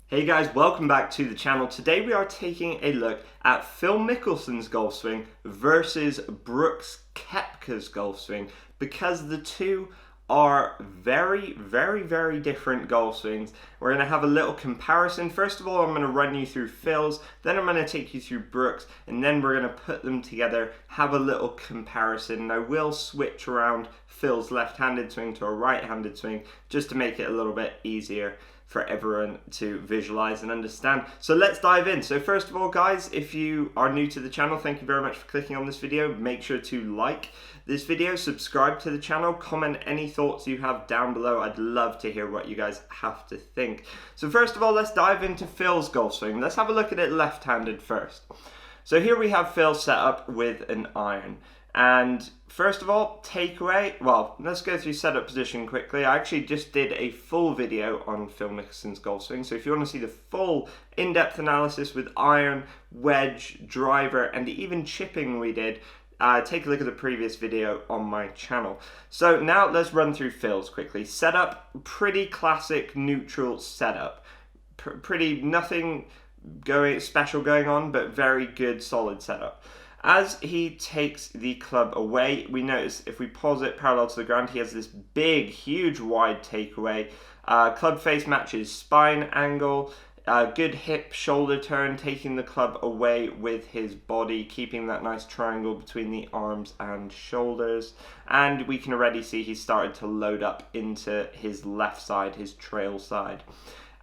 Hey guys, welcome back to the channel. Today we are taking a look at Phil Mickelson's golf swing versus Brooks Koepka's golf swing because the two are very different golf swings. We're going to have a little comparison. First of all, I'm going to run you through Phil's, then I'm going to take you through Brooks, and then we're going to put them together, have a little comparison. And I will switch around Phil's left-handed swing to a right-handed swing just to make it a little bit easier for everyone to visualize and understand. So let's dive in. So first of all, guys, if you are new to the channel, thank you very much for clicking on this video. Make sure to like this video, subscribe to the channel, comment any thoughts you have down below. I'd love to hear what you guys have to think. So first of all, let's dive into Phil's golf swing. Let's have a look at it left-handed first. So here we have Phil set up with an iron. And first of all, takeaway, well, let's go through setup position quickly. I actually just did a full video on Phil Mickelson's golf swing. So if you want to see the full in-depth analysis with iron, wedge, driver, and even chipping we did, take a look at the previous video on my channel. So now let's run through Phil's quickly. Setup, pretty classic neutral setup. Pretty nothing special going on, but very good solid setup. As he takes the club away, we notice if we pause it parallel to the ground, he has this big, huge, wide takeaway. Club face matches spine angle, good hip shoulder turn, taking the club away with his body, keeping that nice triangle between the arms and shoulders. And we can already see he started to load up into his left side, his trail side.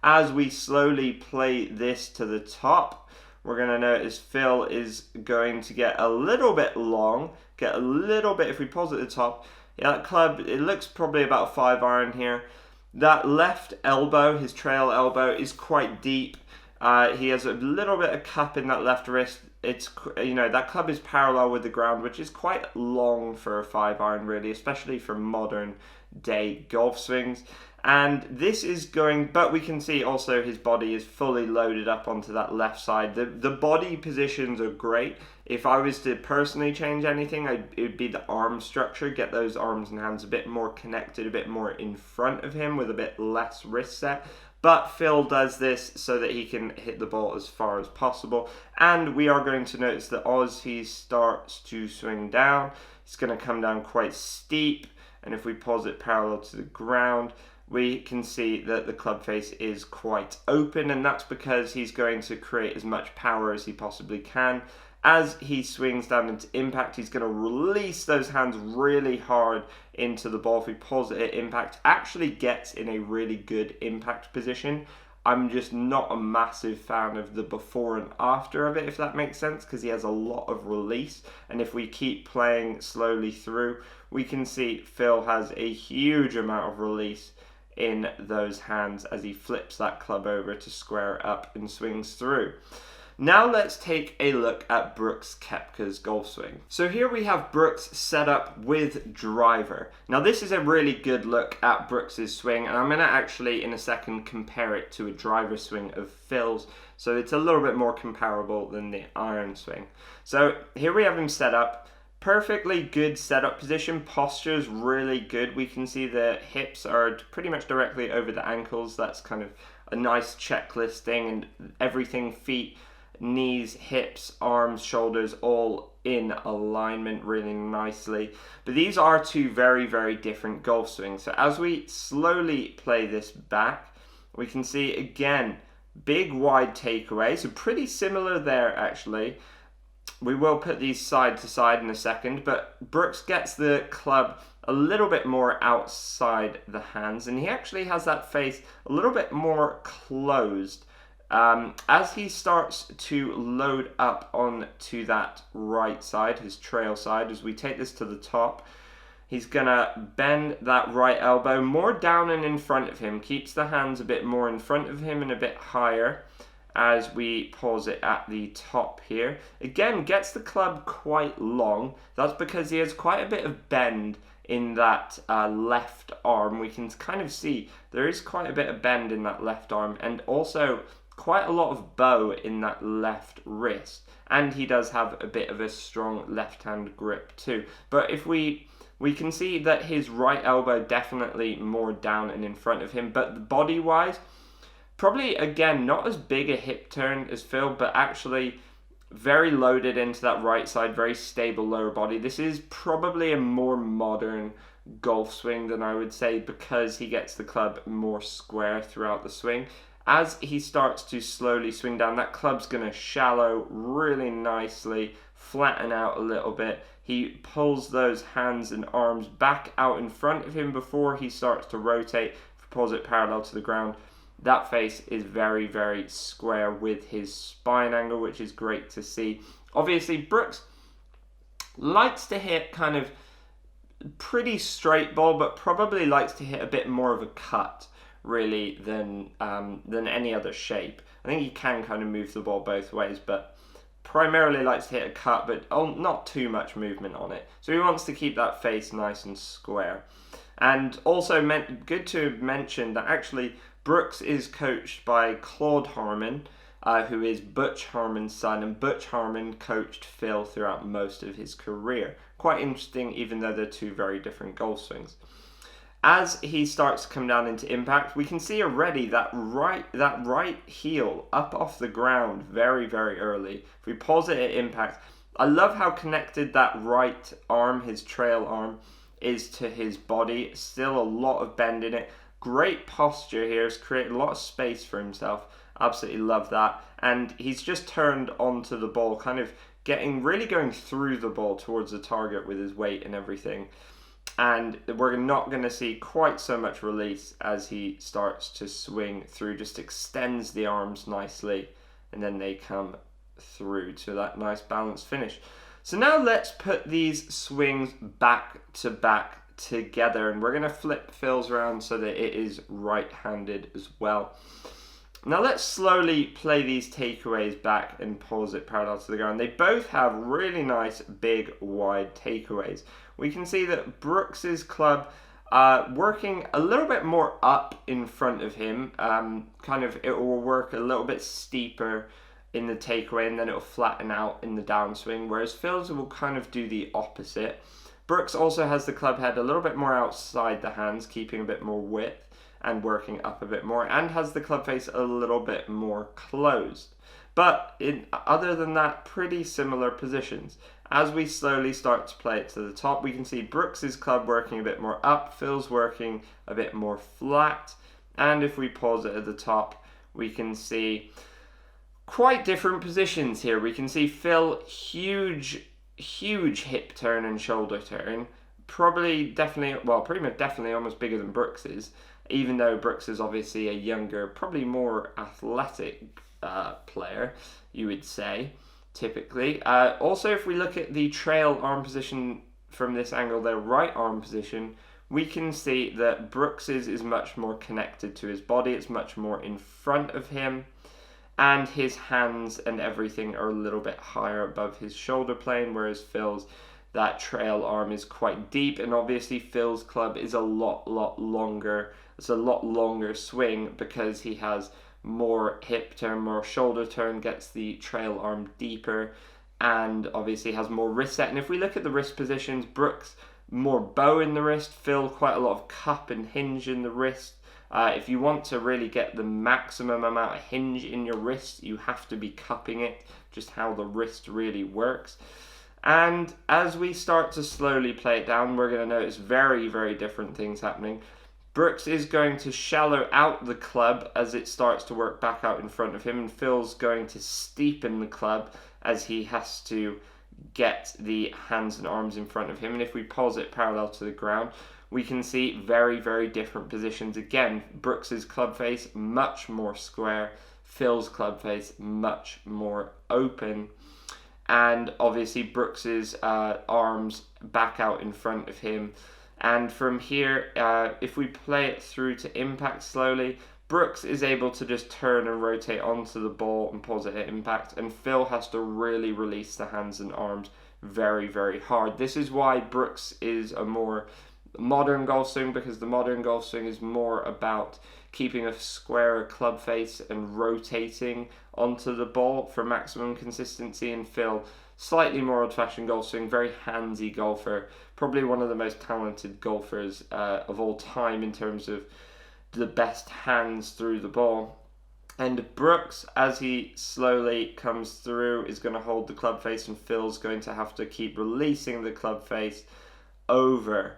As we slowly play this to the top, we're going to notice Phil is going to get a little bit long, if we pause at the top, that club, it looks probably about a 5 iron here. That left elbow, his trail elbow, is quite deep. He has a little bit of cup in that left wrist. It's, that club is parallel with the ground, which is quite long for a 5 iron really, especially for modern day golf swings. And this is going, but we can see also his body is fully loaded up onto that left side. The body positions are great. If I was to personally change anything, it would be the arm structure. Get those arms and hands a bit more connected, a bit more in front of him with a bit less wrist set. But Phil does this so that he can hit the ball as far as possible. And we are going to notice that as he starts to swing down, it's going to come down quite steep. And if we pause it parallel to the ground, we can see that the club face is quite open, and that's because he's going to create as much power as he possibly can. As he swings down into impact, he's going to release those hands really hard into the ball. If we pause it at impact, actually gets in a really good impact position. I'm just not a massive fan of the before and after of it, if that makes sense, because he has a lot of release. And if we keep playing slowly through, we can see Phil has a huge amount of release in those hands as he flips that club over to square it up and swings through. Now let's take a look at Brooks Koepka's golf swing. So here we have Brooks set up with driver. Now this is a really good look at Brooks's swing, and I'm going to actually in a second compare it to a driver swing of Phil's, so it's a little bit more comparable than the iron swing. So here we have him set up. Perfectly good setup position, posture is really good. We can see the hips are pretty much directly over the ankles. That's kind of a nice checklist thing, and everything, feet, knees, hips, arms, shoulders, all in alignment really nicely. But these are two very different golf swings. So as we slowly play this back, we can see again, big wide takeaway. So pretty similar there actually. We will put these side to side in a second, but Brooks gets the club a little bit more outside the hands, and he actually has that face a little bit more closed. As he starts to load up onto that right side, his trail side, as we take this to the top, he's gonna bend that right elbow more down and in front of him, keeps the hands a bit more in front of him and a bit higher. As we pause it at the top here. Again, gets the club quite long. That's because he has quite a bit of bend in that left arm. We can kind of see there is quite a bit of bend in that left arm, and also quite a lot of bow in that left wrist. And he does have a bit of a strong left-hand grip too. But if we can see that his right elbow definitely more down and in front of him, but body-wise, Probably, again, not as big a hip turn as Phil, but actually very loaded into that right side, very stable lower body. This is probably a more modern golf swing than I would say, because he gets the club more square throughout the swing. As he starts to slowly swing down, that club's going to shallow really nicely, flatten out a little bit. He pulls those hands and arms back out in front of him before he starts to rotate. If he pulls it parallel to the ground, that face is very, very square with his spine angle, which is great to see. Obviously, Brooks likes to hit kind of pretty straight ball, but probably likes to hit a bit more of a cut, really, than any other shape. I think he can kind of move the ball both ways, but primarily likes to hit a cut, but not too much movement on it. So he wants to keep that face nice and square. And also good to mention that actually Brooks is coached by Claude Harmon, who is Butch Harmon's son, and Butch Harmon coached Phil throughout most of his career. Quite interesting, even though they're two very different golf swings. As he starts to come down into impact, we can see already that right heel up off the ground very, very early. If we pause it at impact, I love how connected that right arm, his trail arm, is to his body. Still a lot of bend in it. Great posture here. Has created a lot of space for himself. Absolutely love that. And he's just turned onto the ball, kind of really going through the ball towards the target with his weight and everything. And we're not going to see quite so much release as he starts to swing through. Just extends the arms nicely, and then they come through to that nice balanced finish. So now let's put these swings back to back together, and we're going to flip Phil's around so that it is right-handed as well. Now let's slowly play these takeaways back and pause it parallel to the ground. They both have really nice, big, wide takeaways. We can see that Brooks's club working a little bit more up in front of him. It will work a little bit steeper in the takeaway, and then it will flatten out in the downswing, whereas Phil's will kind of do the opposite. Brooks also has the club head a little bit more outside the hands, keeping a bit more width and working up a bit more, and has the club face a little bit more closed. But other than that, pretty similar positions. As we slowly start to play it to the top, we can see Brooks's club working a bit more up, Phil's working a bit more flat, and if we pause it at the top, we can see quite different positions here. We can see Phil, huge hip turn and shoulder turn, pretty much definitely almost bigger than Brooks's, even though Brooks is obviously a younger, probably more athletic player, you would say, typically. Also, if we look at the trail arm position from this angle, their right arm position, we can see that Brooks's is much more connected to his body. It's much more in front of him, and his hands and everything are a little bit higher above his shoulder plane, whereas Phil's, that trail arm is quite deep, and obviously Phil's club is a lot longer. It's a lot longer swing because he has more hip turn, more shoulder turn, gets the trail arm deeper, and obviously has more wrist set. And if we look at the wrist positions, Brooks more bow in the wrist, Phil quite a lot of cup and hinge in the wrist. If you want to really get the maximum amount of hinge in your wrist, you have to be cupping it, just how the wrist really works. And as we start to slowly play it down, we're going to notice very, very different things happening. Brooks is going to shallow out the club as it starts to work back out in front of him, and Phil's going to steepen the club as he has to get the hands and arms in front of him. And if we pause it parallel to the ground, we can see very, very different positions. Again, Brooks's club face much more square, Phil's club face much more open, and obviously Brooks's arms back out in front of him. And from here, if we play it through to impact slowly, Brooks is able to just turn and rotate onto the ball and pause it at impact, and Phil has to really release the hands and arms very, very hard. This is why Brooks is a more modern golf swing, because the modern golf swing is more about keeping a squarer club face and rotating onto the ball for maximum consistency, and Phil, slightly more old-fashioned golf swing, very handsy golfer, probably one of the most talented golfers of all time in terms of the best hands through the ball. And Brooks, as he slowly comes through, is going to hold the club face, and Phil's going to have to keep releasing the club face over.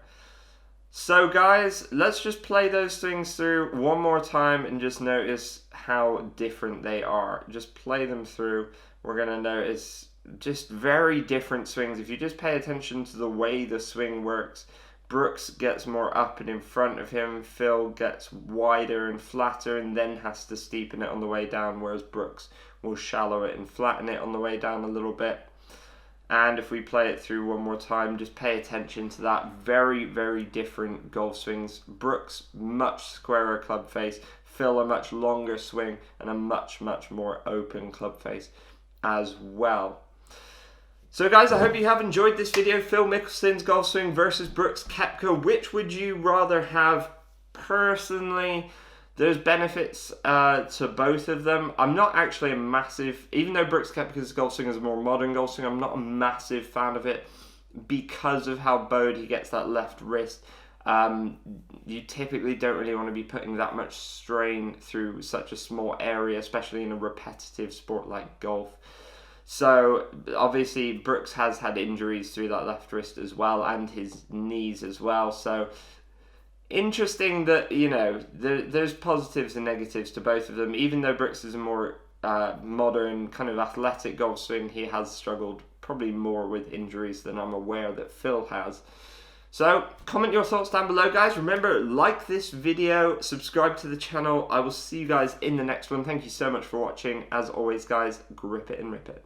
So guys, let's just play those things through one more time and just notice how different they are. Just play them through. We're going to notice just very different swings. If you just pay attention to the way the swing works, Brooks gets more up and in front of him, Phil gets wider and flatter and then has to steepen it on the way down, whereas Brooks will shallow it and flatten it on the way down a little bit. And if we play it through one more time, just pay attention to that. Very, very different golf swings. Brooks, much squarer club face. Phil, a much longer swing and a much, much more open club face as well. So guys, I hope you have enjoyed this video. Phil Mickelson's golf swing versus Brooks Koepka. Which would you rather have? Personally, there's benefits to both of them. I'm not actually a massive, even though Brooks Koepka's golf swing is a more modern golf swing, I'm not a massive fan of it because of how bowed he gets that left wrist. You typically don't really want to be putting that much strain through such a small area, especially in a repetitive sport like golf. So obviously Brooks has had injuries through that left wrist as well, and his knees as well. So interesting that, you know, there's positives and negatives to both of them. Even though Brooks is a more modern kind of athletic golf swing, he has struggled probably more with injuries than I'm aware that Phil has. So comment your thoughts down below, guys. Remember, like this video, subscribe to the channel. I will see you guys in the next one. Thank you so much for watching. As always, guys, grip it and rip it.